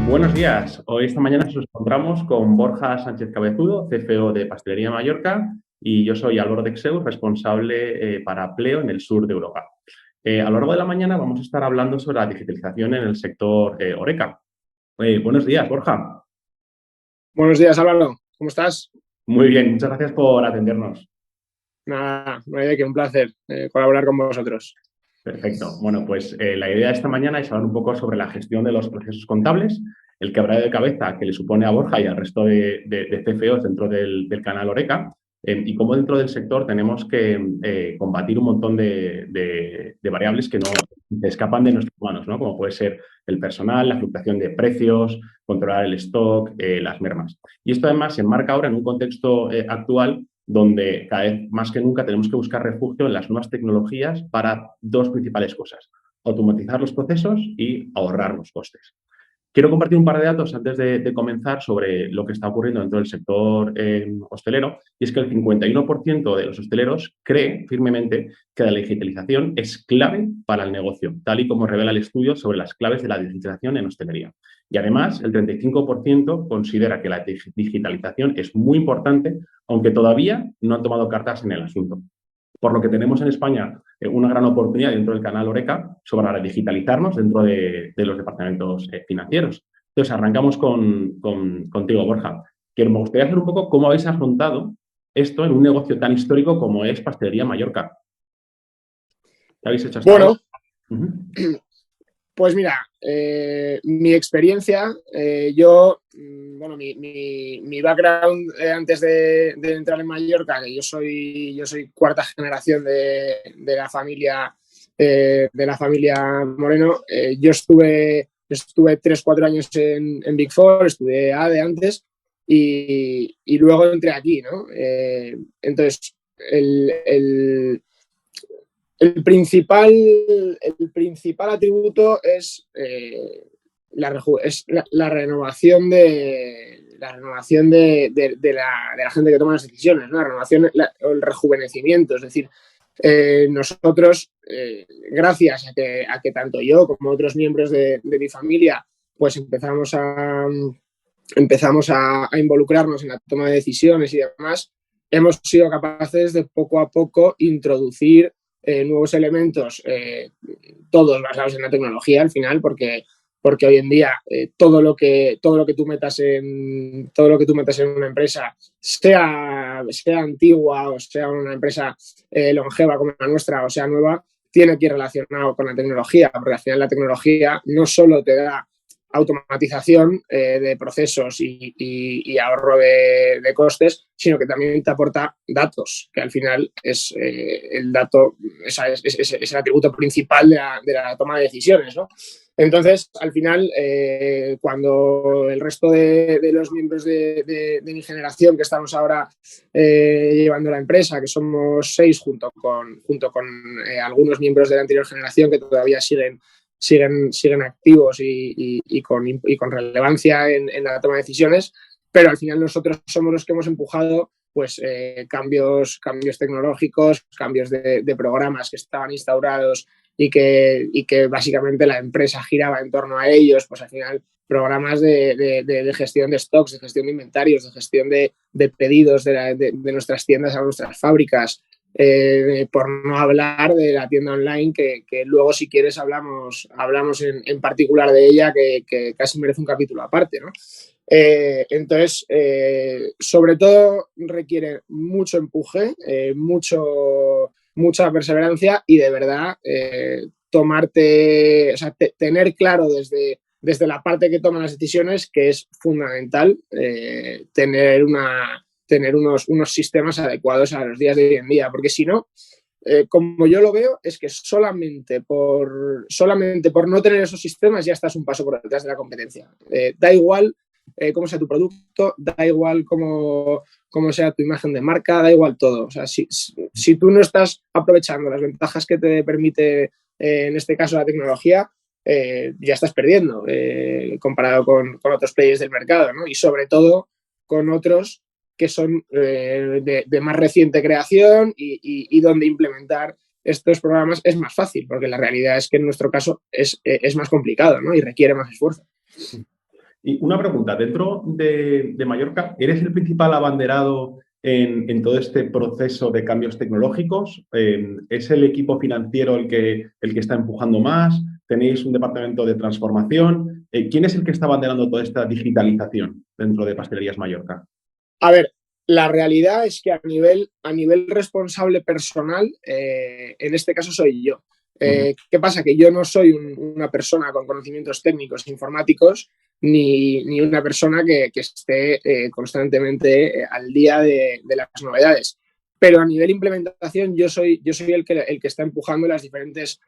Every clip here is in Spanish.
Buenos días. Hoy esta mañana nos encontramos con Borja Sánchez Cabezudo, CFO de Pastelería Mallorca, y yo soy Álvaro Dexeu, responsable para Pleo en el sur de Europa. A lo largo de la mañana vamos a estar hablando sobre la digitalización en el sector Horeca. Buenos días, Borja. Buenos días, Álvaro. ¿Cómo estás? Muy bien, muchas gracias por atendernos. Nada, no hay de qué, un placer colaborar con vosotros. Perfecto. Bueno, pues la idea de esta mañana es hablar un poco sobre la gestión de los procesos contables, el quebradero de cabeza que le supone a Borja y al resto de CFOs dentro del canal Horeca, y cómo dentro del sector tenemos que combatir un montón de variables que no escapan de nuestras manos, ¿no? Como puede ser el personal, la fluctuación de precios, controlar el stock, las mermas. Y esto además se enmarca ahora en un contexto actual donde cada vez más que nunca tenemos que buscar refugio en las nuevas tecnologías para dos principales cosas: automatizar los procesos y ahorrar los costes. Quiero compartir un par de datos antes de comenzar sobre lo que está ocurriendo dentro del sector hostelero, y es que el 51% de los hosteleros cree firmemente que la digitalización es clave para el negocio, tal y como revela el estudio sobre las claves de la digitalización en hostelería. Y además, el 35% considera que la digitalización es muy importante, aunque todavía no han tomado cartas en el asunto. Por lo que tenemos en España una gran oportunidad dentro del canal Horeca sobre digitalizarnos dentro de los departamentos financieros. Entonces, arrancamos contigo, Borja. Que me gustaría hacer un poco cómo habéis afrontado esto en un negocio tan histórico como es Pastelería Mallorca. ¿Qué habéis hecho hasta ahora? Pues mira, mi experiencia, mi background antes de entrar en Mallorca, que yo soy cuarta generación de la familia Moreno. Yo estuve 3-4 años en Big Four, estudié ADE antes y luego entré aquí, ¿no? Entonces, el principal atributo es la renovación de la gente que toma las decisiones, ¿no? La renovación o el rejuvenecimiento. Es decir, nosotros, gracias a que tanto yo como otros miembros de mi familia, pues empezamos a involucrarnos en la toma de decisiones y demás, hemos sido capaces de poco a poco introducir nuevos elementos, todos basados en la tecnología al final, porque hoy en día todo lo que tú metas en una empresa, sea antigua o sea una empresa longeva como la nuestra o sea nueva, tiene que ir relacionado con la tecnología, porque al final la tecnología no solo te da automatización de procesos y ahorro de costes, sino que también te aporta datos, que al final es el dato, es el atributo principal de la toma de decisiones, ¿no? Entonces, al final, cuando el resto de los miembros de mi generación que estamos ahora llevando la empresa, que somos 6 junto con algunos miembros de la anterior generación que todavía siguen activos y con relevancia en la toma de decisiones, pero al final nosotros somos los que hemos empujado pues cambios tecnológicos, cambios de programas que estaban instaurados y que básicamente la empresa giraba en torno a ellos. Pues al final programas de gestión de stocks, de gestión de inventarios, de gestión de pedidos de nuestras tiendas a nuestras fábricas, por no hablar de la tienda online, que luego si quieres hablamos en particular de ella, que casi merece un capítulo aparte, ¿no? Entonces, sobre todo requiere mucho empuje, mucha perseverancia y de verdad tener claro desde la parte que toma las decisiones que es fundamental tener unos sistemas adecuados a los días de hoy en día, porque si no, como yo lo veo, es que solamente por no tener esos sistemas ya estás un paso por detrás de la competencia. Da igual cómo sea tu producto, da igual cómo sea tu imagen de marca, da igual todo. O sea, si tú no estás aprovechando las ventajas que te permite, en este caso, la tecnología, ya estás perdiendo comparado con otros players del mercado, ¿no? Y sobre todo con otros que son de más reciente creación y donde implementar estos programas es más fácil, porque la realidad es que en nuestro caso es más complicado, ¿no? Y requiere más esfuerzo. Y una pregunta, dentro de Mallorca, ¿eres el principal abanderado en todo este proceso de cambios tecnológicos? ¿Es el equipo financiero el que está empujando más? ¿Tenéis un departamento de transformación? ¿Quién es el que está abanderando toda esta digitalización dentro de Pastelerías Mallorca? A ver, la realidad es que a nivel responsable personal, en este caso soy yo. ¿Qué pasa? Que yo no soy una persona con conocimientos técnicos informáticos ni una persona que esté constantemente al día de las novedades. Pero a nivel implementación yo soy el que está empujando las diferentes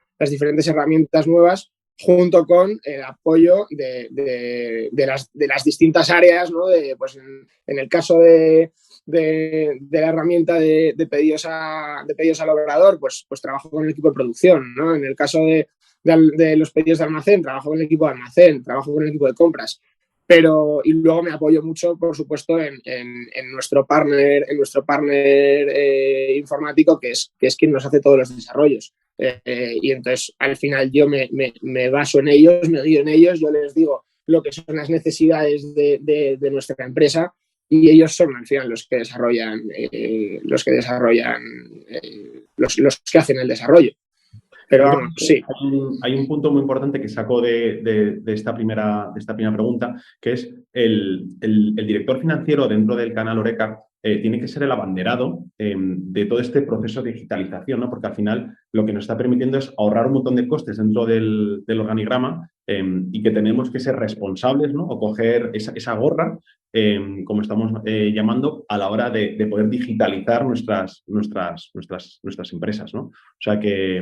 herramientas nuevas junto con el apoyo de las distintas áreas, ¿no? Pues en el caso de la herramienta de pedidos al obrador, pues trabajo con el equipo de producción, ¿no? En el caso de los pedidos de almacén, trabajo con el equipo de almacén, trabajo con el equipo de compras. Y luego me apoyo mucho, por supuesto, en nuestro partner informático, que es quien nos hace todos los desarrollos. Y entonces, al final, yo me baso en ellos, me guío en ellos, yo les digo lo que son las necesidades de nuestra empresa y ellos son, al final, los que desarrollan, los que hacen el desarrollo. Pero vamos, sí. Hay un punto muy importante que saco de esta primera pregunta, que es el director financiero dentro del canal Horeca tiene que ser el abanderado de todo este proceso de digitalización, ¿no? Porque al final lo que nos está permitiendo es ahorrar un montón de costes dentro del organigrama y que tenemos que ser responsables, ¿no? O coger esa gorra, como estamos llamando, a la hora de poder digitalizar nuestras empresas, ¿no? O sea que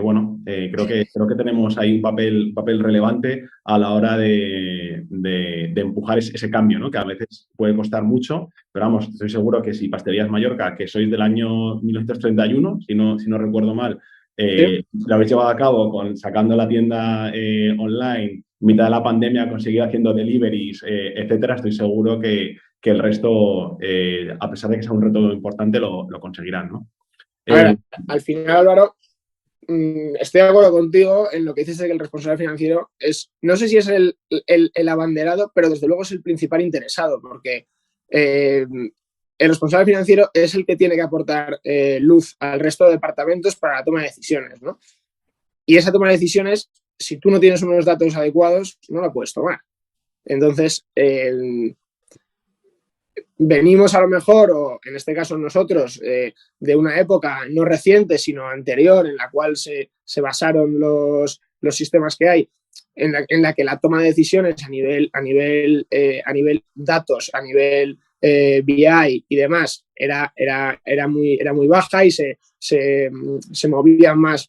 bueno, creo que tenemos ahí un papel relevante a la hora de empujar ese cambio, ¿no? Que a veces puede costar mucho, pero vamos, estoy seguro que si Pastelerías Mallorca, que sois del año 1931, si no recuerdo mal, ¿Sí? lo habéis llevado a cabo sacando la tienda online, mitad de la pandemia conseguido haciendo deliveries, etcétera, estoy seguro que el resto, a pesar de que sea un reto importante, lo conseguirán, ¿no? A ver, al final, Álvaro, estoy de acuerdo contigo en lo que dices de que el responsable financiero no sé si es el abanderado, pero desde luego es el principal interesado, porque el responsable financiero es el que tiene que aportar luz al resto de departamentos para la toma de decisiones, ¿no? Y esa toma de decisiones, si tú no tienes unos datos adecuados, no la puedes tomar. Entonces, venimos a lo mejor, o en este caso nosotros, de una época no reciente, sino anterior, en la cual se basaron los sistemas que hay, en la que la toma de decisiones a nivel datos, a nivel BI y demás, era muy baja y se movían más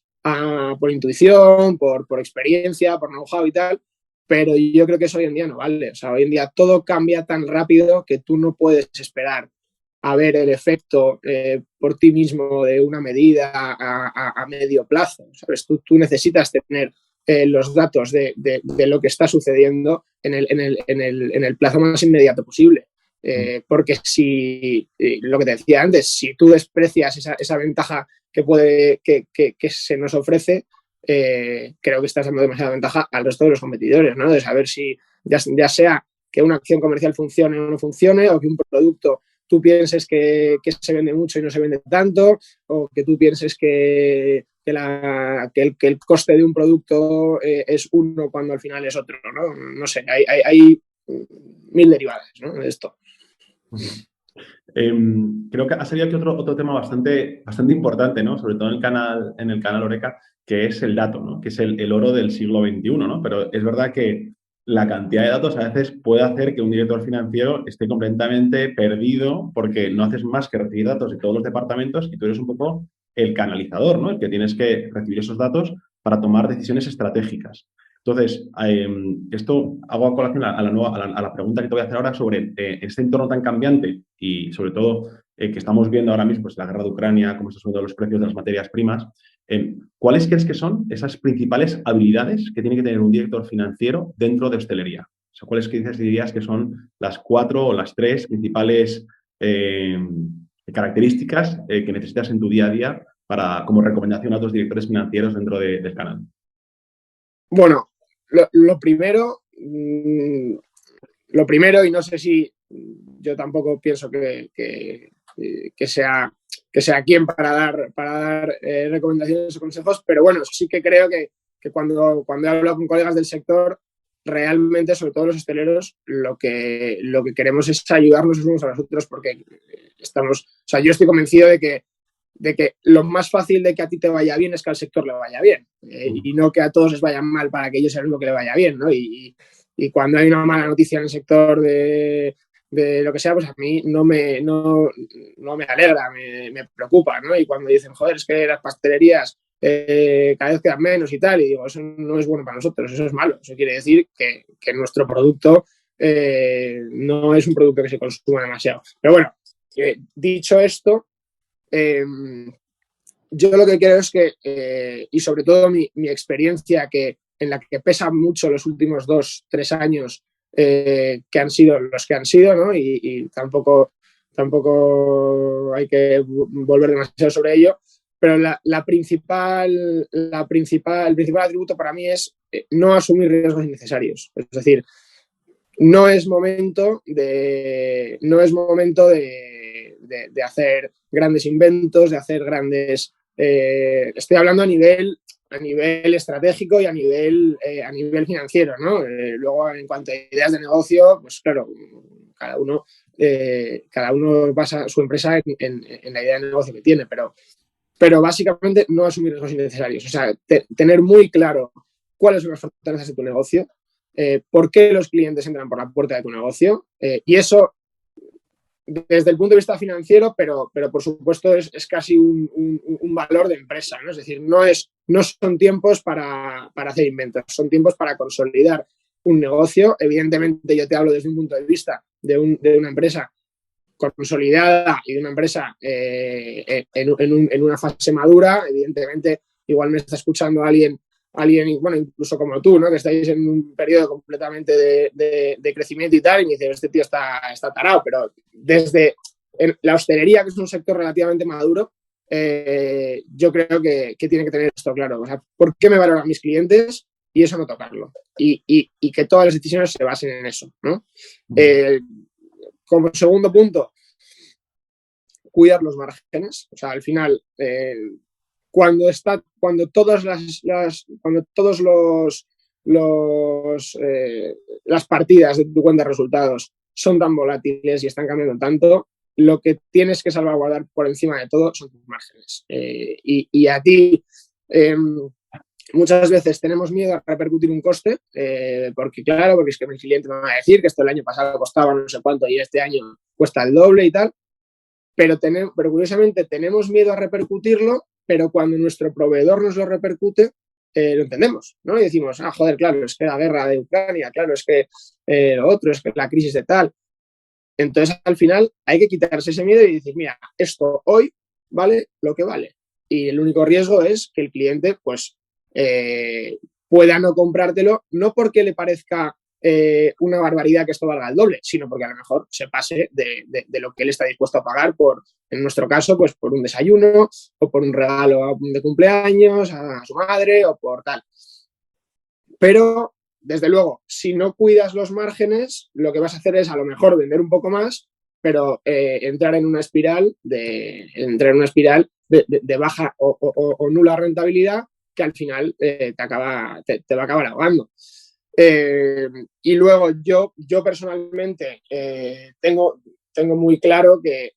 por intuición, por experiencia, por know-how y tal. Pero yo creo que eso hoy en día no vale. O sea, hoy en día todo cambia tan rápido que tú no puedes esperar a ver el efecto por ti mismo de una medida a medio plazo. ¿Sabes? Tú necesitas tener los datos de lo que está sucediendo en el plazo más inmediato posible. Porque si, lo que te decía antes, si tú desprecias esa ventaja que se nos ofrece, creo que estás dando demasiada ventaja al resto de los competidores, ¿no? De saber si ya sea que una acción comercial funcione o no funcione, o que un producto tú pienses que se vende mucho y no se vende tanto, o que tú pienses que el coste de un producto es uno cuando al final es otro, ¿no? No sé, hay mil derivadas, ¿no? De esto. Creo que ha salido aquí otro tema bastante importante, ¿no? Sobre todo en el canal Horeca, que es el dato, ¿no? Que es el oro del siglo XXI, ¿no? Pero es verdad que la cantidad de datos a veces puede hacer que un director financiero esté completamente perdido porque no haces más que recibir datos de todos los departamentos y tú eres un poco el canalizador, ¿no? El que tienes que recibir esos datos para tomar decisiones estratégicas. Entonces, esto hago a colación a la pregunta que te voy a hacer ahora sobre este entorno tan cambiante y sobre todo que estamos viendo ahora mismo, pues, la guerra de Ucrania, cómo están subiendo los precios de las materias primas. ¿Cuáles crees que son esas principales habilidades que tiene que tener un director financiero dentro de hostelería? O sea, ¿cuáles dirías que son las 4 o las 3 principales características que necesitas en tu día a día como recomendación a otros directores financieros dentro del canal? Bueno, lo primero, y no sé si yo tampoco pienso que sea quien para dar recomendaciones o consejos, pero bueno, sí que creo que cuando he hablado con colegas del sector, realmente, sobre todo los hosteleros, lo que queremos es ayudarnos unos a los otros, porque yo estoy convencido de que lo más fácil de que a ti te vaya bien es que al sector le vaya bien, y no que a todos les vaya mal para que ellos sean lo que le vaya bien, ¿no? Y cuando hay una mala noticia en el sector de lo que sea, pues a mí no me alegra, me preocupa, ¿no? Y cuando dicen, joder, es que las pastelerías cada vez quedan menos y tal, y digo, eso no es bueno para nosotros, eso es malo. Eso quiere decir que nuestro producto no es un producto que se consuma demasiado. Pero bueno, dicho esto, yo lo que creo es que, y sobre todo mi experiencia, en la que pesa mucho los últimos 2-3 años, que han sido los que han sido, ¿no? Y tampoco hay que volver demasiado sobre ello, pero el principal atributo para mí es no asumir riesgos innecesarios. Es decir, no es momento de hacer grandes inventos, de hacer grandes... estoy hablando a nivel estratégico y a nivel financiero, ¿no? Luego, en cuanto a ideas de negocio, pues claro, cada uno basa su empresa en la idea de negocio que tiene, pero básicamente no asumir riesgos innecesarios. O sea, tener muy claro cuáles son las fortalezas de tu negocio, por qué los clientes entran por la puerta de tu negocio, y eso desde el punto de vista financiero, pero por supuesto es casi un valor de empresa, ¿no? Es decir, no son tiempos para hacer inventos, son tiempos para consolidar un negocio. Evidentemente, yo te hablo desde un punto de vista de una empresa consolidada y de una empresa en una fase madura. Evidentemente, igual me está escuchando alguien, bueno, incluso como tú, ¿no? Que estáis en un periodo completamente de crecimiento y tal, y me dice, este tío está tarado, pero desde la hostelería, que es un sector relativamente maduro, yo creo que tiene que tener esto claro. O sea, ¿por qué me valoran mis clientes? Y eso no tocarlo. Y que todas las decisiones se basen en eso, ¿no? Como segundo punto, cuidar los márgenes. O sea, al final, cuando todas las partidas de tu cuenta de resultados son tan volátiles y están cambiando tanto, lo que tienes que salvaguardar por encima de todo son tus márgenes. Y a ti, muchas veces tenemos miedo a repercutir un coste, porque es que mi cliente me va a decir que esto el año pasado costaba no sé cuánto y este año cuesta el doble y tal, pero curiosamente tenemos miedo a repercutirlo, pero cuando nuestro proveedor nos lo repercute, lo entendemos, ¿no? Y decimos, joder, claro, es que la guerra de Ucrania, claro, es que lo otro, es que la crisis de tal. Entonces, al final, hay que quitarse ese miedo y decir, mira, esto hoy vale lo que vale. Y el único riesgo es que el cliente, pues, pueda no comprártelo, no porque le parezca una barbaridad que esto valga el doble, sino porque a lo mejor se pase de lo que él está dispuesto a pagar en nuestro caso, pues por un desayuno o por un regalo de cumpleaños a su madre o por tal. Pero, desde luego, si no cuidas los márgenes, lo que vas a hacer es a lo mejor vender un poco más, pero entrar en una espiral de baja o nula rentabilidad, que al final te va a acabar ahogando. Y luego yo personalmente tengo muy claro que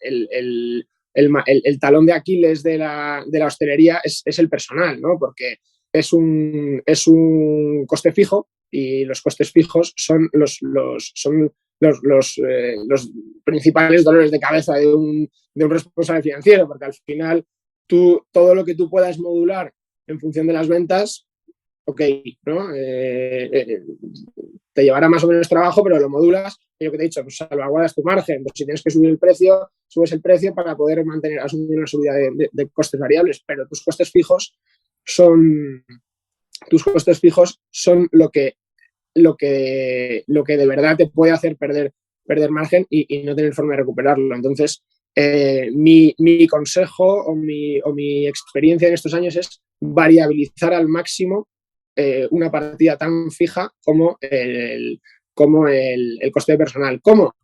el talón de Aquiles de la hostelería es el personal, ¿no? Porque es un coste fijo, y los costes fijos son los principales dolores de cabeza de un responsable financiero, porque al final todo lo que tú puedas modular en función de las ventas, ok, ¿no? Te llevará más o menos trabajo, pero lo modulas, y lo que te he dicho, pues salvaguardas tu margen. Pues si tienes que subir el precio, subes el precio para poder asumir una subida de costes variables, pero tus costes fijos son lo que de verdad te puede hacer perder perder margen y no tener forma de recuperarlo. Entonces, mi consejo o mi experiencia en estos años es variabilizar al máximo una partida tan fija como el coste de personal. ¿Cómo?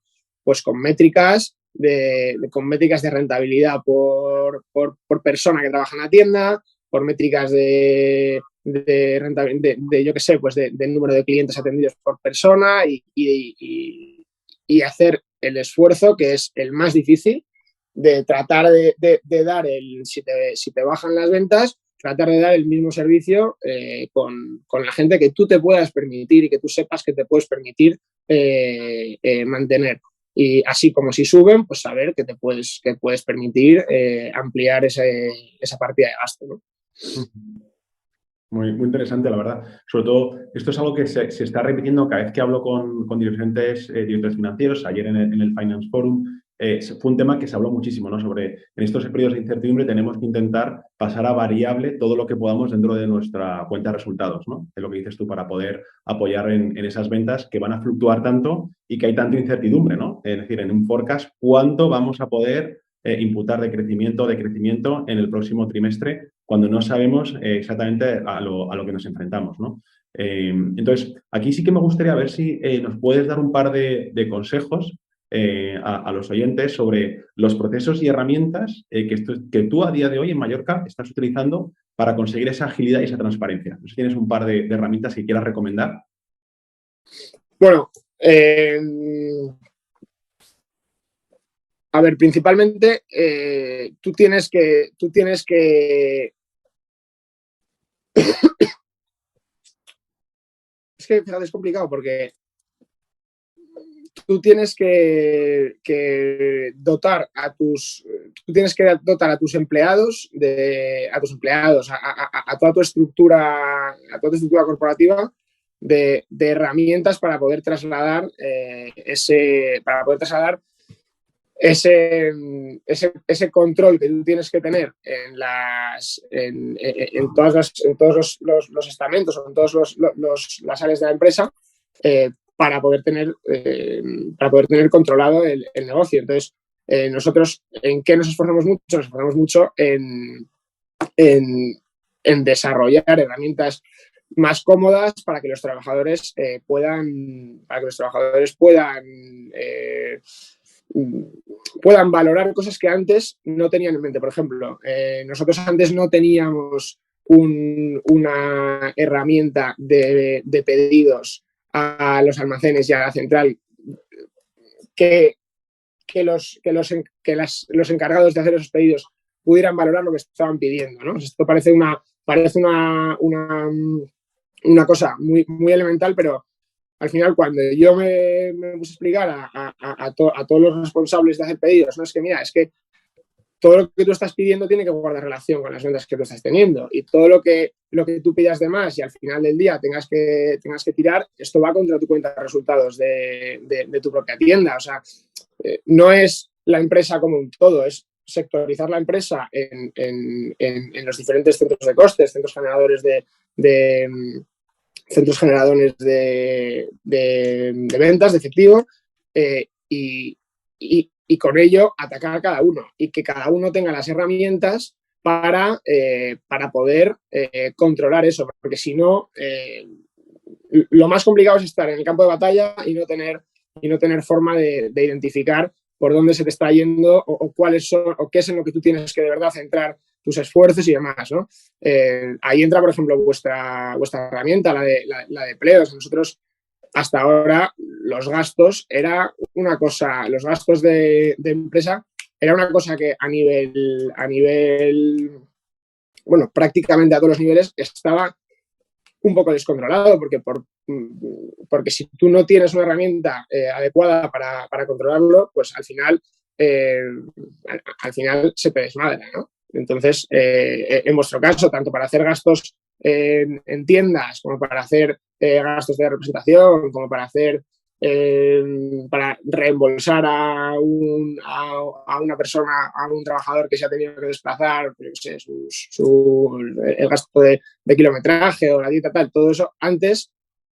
Pues con métricas con métricas de rentabilidad por persona que trabaja en la tienda, por métricas de yo qué sé, pues de número de clientes atendidos por persona y hacer el esfuerzo, que es el más difícil, de tratar de dar si te bajan las ventas, tratar de dar el mismo servicio con la gente que tú te puedas permitir y que tú sepas que te puedes permitir mantener. Y así como si suben, pues saber que puedes permitir ampliar esa partida de gasto, ¿no? Muy interesante, la verdad. Sobre todo, esto es algo que se está repitiendo cada vez que hablo con diferentes directores financieros. Ayer en el Finance Forum fue un tema que se habló muchísimo, ¿no? Sobre, en estos periodos de incertidumbre tenemos que intentar pasar a variable todo lo que podamos dentro de nuestra cuenta de resultados, ¿no? Es lo que dices tú, para poder apoyar en esas ventas que van a fluctuar tanto y que hay tanta incertidumbre, ¿no? Es decir, en un forecast, ¿cuánto vamos a poder imputar de crecimiento en el próximo trimestre, cuando no sabemos exactamente a lo que nos enfrentamos, ¿no? Entonces, aquí sí que me gustaría ver si nos puedes dar un par de consejos a los oyentes sobre los procesos y herramientas que tú a día de hoy en Mallorca estás utilizando para conseguir esa agilidad y esa transparencia. No sé si tienes un par de herramientas que quieras recomendar. Bueno, a ver, principalmente tú tienes que es que, fíjate, es complicado porque tú tienes que dotar a tus empleados, a toda tu estructura corporativa de herramientas para poder trasladar ese control que tú tienes que tener en todos los estamentos o en todas las áreas de la empresa para poder tener controlado el negocio. Entonces, nosotros, ¿en qué nos esforzamos mucho? Nos esforzamos mucho en desarrollar herramientas más cómodas para que los trabajadores puedan valorar cosas que antes no tenían en mente. Por ejemplo, nosotros antes no teníamos una herramienta de pedidos a los almacenes y a la central que los encargados de hacer esos pedidos pudieran valorar lo que estaban pidiendo, ¿no? Esto parece una cosa muy, muy elemental, pero al final, cuando yo me puse a explicar a todos los responsables de hacer pedidos, no es que, mira, es que todo lo que tú estás pidiendo tiene que guardar relación con las ventas que tú estás teniendo, y todo lo que tú pidas de más y al final del día tengas que tirar, esto va contra tu cuenta de resultados de tu propia tienda. O sea, no es la empresa como un todo, es sectorizar la empresa en los diferentes centros de costes, centros generadores de ventas, de efectivo, y con ello atacar a cada uno y que cada uno tenga las herramientas para poder controlar eso, porque si no, lo más complicado es estar en el campo de batalla y no tener forma de identificar por dónde se te está yendo o cuáles son o qué es en lo que tú tienes que de verdad centrar tus esfuerzos y demás, ¿no? Ahí entra, por ejemplo, vuestra herramienta, la de Pleos. Nosotros, hasta ahora, los gastos de empresa era una cosa que a nivel, bueno, prácticamente a todos los niveles estaba un poco descontrolado, porque si tú no tienes una herramienta adecuada para controlarlo, pues al final se te desmadra, ¿no? Entonces, en vuestro caso, tanto para hacer gastos en tiendas, como para hacer gastos de representación, como para hacer para reembolsar a una persona, a un trabajador que se ha tenido que desplazar, pues, el gasto de kilometraje o la dieta, tal, todo eso antes,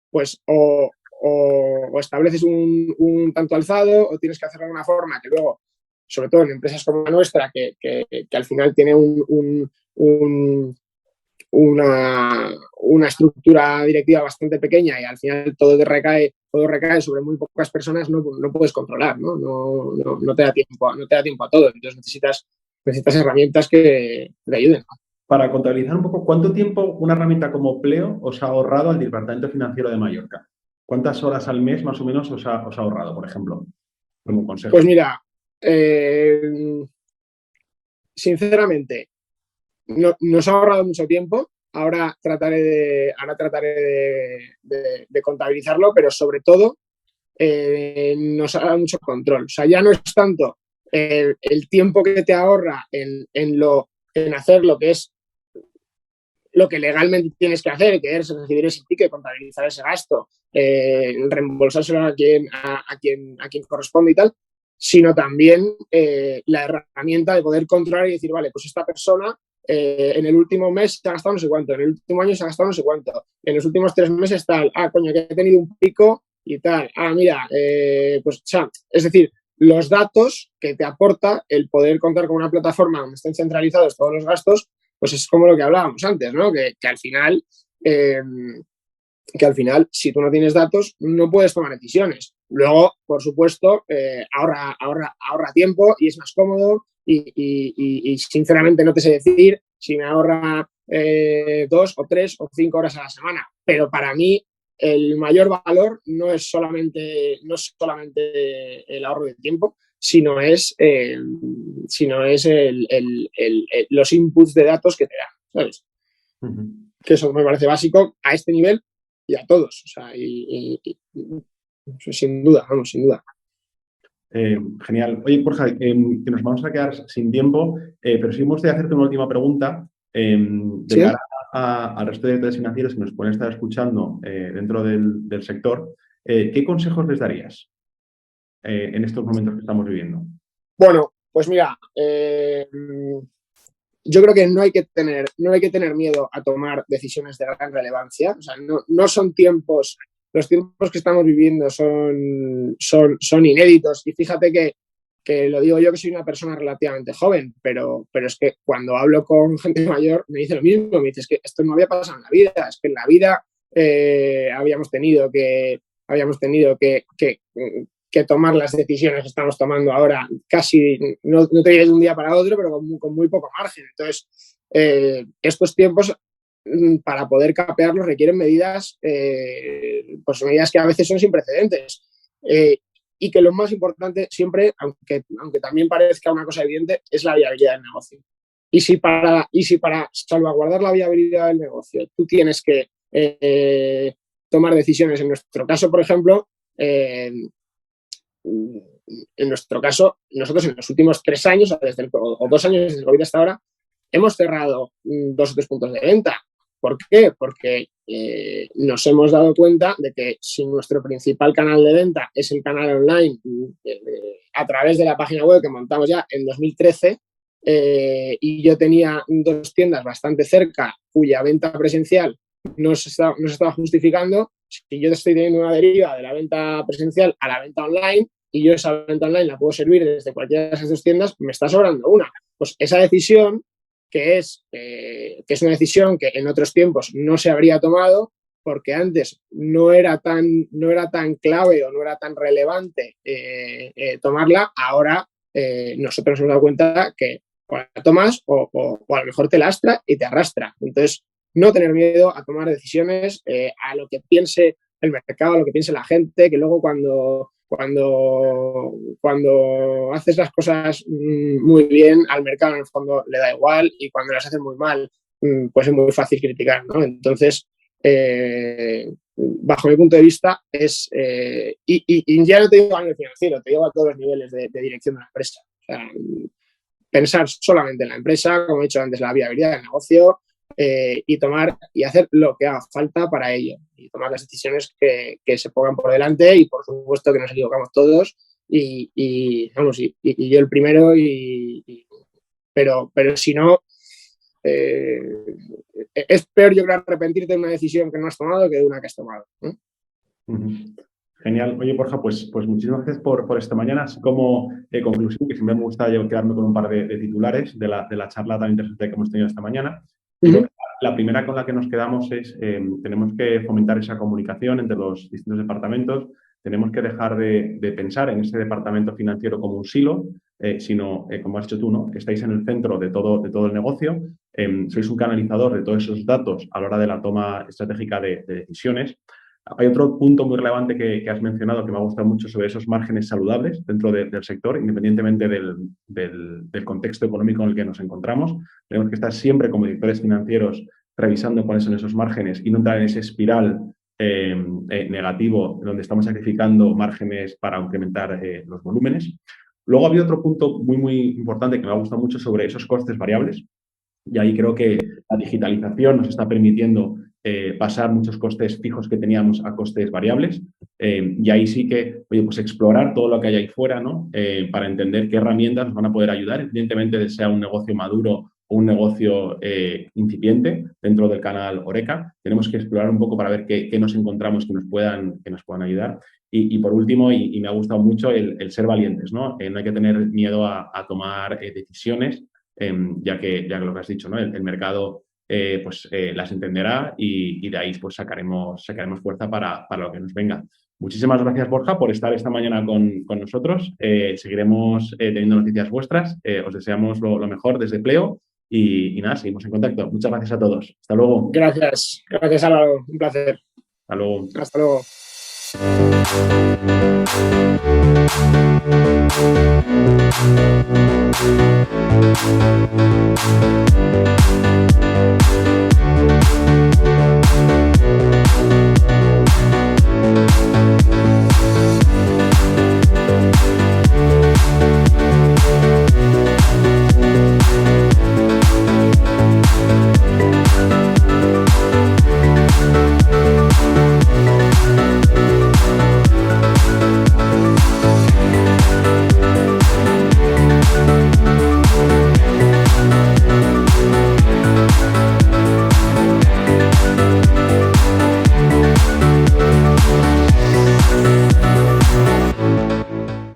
pues o o estableces un tanto alzado o tienes que hacerlo de una forma que luego, sobre todo en empresas como la nuestra, que al final tiene una estructura directiva bastante pequeña y al final todo recae sobre muy pocas personas, no puedes controlar, ¿no? No te da tiempo a todo. Entonces necesitas herramientas que te ayuden. Para contabilizar un poco, ¿cuánto tiempo una herramienta como Pleo os ha ahorrado al Departamento Financiero de Mallorca? ¿Cuántas horas al mes más o menos os ha ahorrado, por ejemplo? Como consejo. Pues mira, sinceramente, nos ha ahorrado mucho tiempo. Ahora trataré de contabilizarlo, pero sobre todo nos ha dado mucho control. O sea, ya no es tanto el tiempo que te ahorra en hacer lo que es lo que legalmente tienes que hacer, que es recibir ese ticket, contabilizar ese gasto, reembolsárselo a quien corresponde y tal, sino también la herramienta de poder controlar y decir, vale, pues esta persona en el último mes se ha gastado no sé cuánto, en el último año se ha gastado no sé cuánto, en los últimos 3 meses tal, coño, que he tenido un pico y tal, mira, pues, o sea, es decir, los datos que te aporta el poder contar con una plataforma donde estén centralizados todos los gastos, pues es como lo que hablábamos antes, ¿no? Que al final, si tú no tienes datos, no puedes tomar decisiones. Luego, por supuesto, ahorra tiempo y es más cómodo y sinceramente no te sé decir si me ahorra 2 o 3 o 5 horas a la semana. Pero para mí el mayor valor no es solamente el ahorro de tiempo, sino es los inputs de datos que te dan, ¿sabes? Que eso me parece básico a este nivel y a todos. O sea, sin duda, vamos, sin duda. Genial. Oye, Borja, que nos vamos a quedar sin tiempo, pero sí me gustaría hacerte una última pregunta de cara al resto de directores financieros que nos pueden estar escuchando dentro del sector. ¿Qué consejos les darías en estos momentos que estamos viviendo? Bueno, pues mira, yo creo que no hay que tener miedo a tomar decisiones de gran relevancia. O sea, no son tiempos, los tiempos que estamos viviendo son inéditos. Y fíjate que lo digo yo que soy una persona relativamente joven, pero es que cuando hablo con gente mayor me dice lo mismo, me dice es que esto no había pasado en la vida, es que en la vida habíamos tenido que tomar las decisiones que estamos tomando ahora casi, no te diré de un día para otro, pero con muy poco margen. Entonces, estos tiempos, para poder capearlos, requieren medidas, pues medidas que a veces son sin precedentes. Y que lo más importante siempre, aunque también parezca una cosa evidente, es la viabilidad del negocio. Y si para salvaguardar la viabilidad del negocio tú tienes que tomar decisiones, en nuestro caso, por ejemplo, en nuestro caso, nosotros en los últimos 3 años o 2 años desde el COVID hasta ahora, hemos cerrado 2 o 3 puntos de venta. ¿Por qué? Porque nos hemos dado cuenta de que si nuestro principal canal de venta es el canal online a través de la página web que montamos ya en 2013 y yo tenía 2 tiendas bastante cerca cuya venta presencial no se estaba justificando, si yo estoy teniendo una deriva de la venta presencial a la venta online y yo esa venta online la puedo servir desde cualquiera de esas 2 tiendas, me está sobrando una. Pues esa decisión, que es una decisión que en otros tiempos no se habría tomado, porque antes no era tan clave o no era tan relevante tomarla, ahora nosotros nos hemos dado cuenta que o la tomas o a lo mejor te lastra y te arrastra. Entonces, no tener miedo a tomar decisiones a lo que piense el mercado, a lo que piense la gente, que luego cuando haces las cosas muy bien, al mercado en el fondo le da igual y cuando las haces muy mal, pues es muy fácil criticar, ¿no? Entonces, bajo mi punto de vista, y ya no te digo a nivel financiero, te digo a todos los niveles de dirección de la empresa. O sea, pensar solamente en la empresa, como he dicho antes, la viabilidad del negocio, y tomar y hacer lo que haga falta para ello y tomar las decisiones que se pongan por delante y por supuesto que nos equivocamos todos y yo el primero pero si no es peor yo creo arrepentirte de una decisión que no has tomado que de una que has tomado, ¿no? Ujú. Genial. Oye, Borja, pues muchísimas gracias por esta mañana. Así como conclusión, que siempre me gusta quedarme con un par de titulares de la charla tan interesante que hemos tenido esta mañana. Yo creo Ujú. que la primera con la que nos quedamos es, tenemos que fomentar esa comunicación entre los distintos departamentos. Tenemos que dejar de pensar en ese departamento financiero como un silo, sino, como has dicho tú, ¿no? Estáis en el centro de todo el negocio. Sois un canalizador de todos esos datos a la hora de la toma estratégica de decisiones. Hay otro punto muy relevante que has mencionado que me ha gustado mucho sobre esos márgenes saludables dentro del sector, independientemente del contexto económico en el que nos encontramos. Tenemos que estar siempre como directores financieros revisando cuáles son esos márgenes y no entrar en ese espiral negativo donde estamos sacrificando márgenes para incrementar los volúmenes. Luego había otro punto muy importante que me ha gustado mucho sobre esos costes variables. Y ahí creo que la digitalización nos está permitiendo pasar muchos costes fijos que teníamos a costes variables. Y ahí sí que, oye, pues explorar todo lo que hay ahí fuera, ¿no? Para entender qué herramientas nos van a poder ayudar, evidentemente, de sea un negocio maduro o un negocio incipiente dentro del canal Oreca. Tenemos que explorar un poco para ver qué nos encontramos que nos puedan ayudar. Y por último, y me ha gustado mucho, el ser valientes, ¿no? No hay que tener miedo a tomar decisiones, ya que lo que has dicho, ¿no? El mercado las entenderá y de ahí pues sacaremos fuerza para lo que nos venga. Muchísimas gracias, Borja, por estar esta mañana con nosotros. Seguiremos teniendo noticias vuestras. Os deseamos lo mejor desde Pleo y nada, seguimos en contacto. Muchas gracias a todos. Hasta luego. Gracias, Álvaro, un placer. Hasta luego. Hasta luego.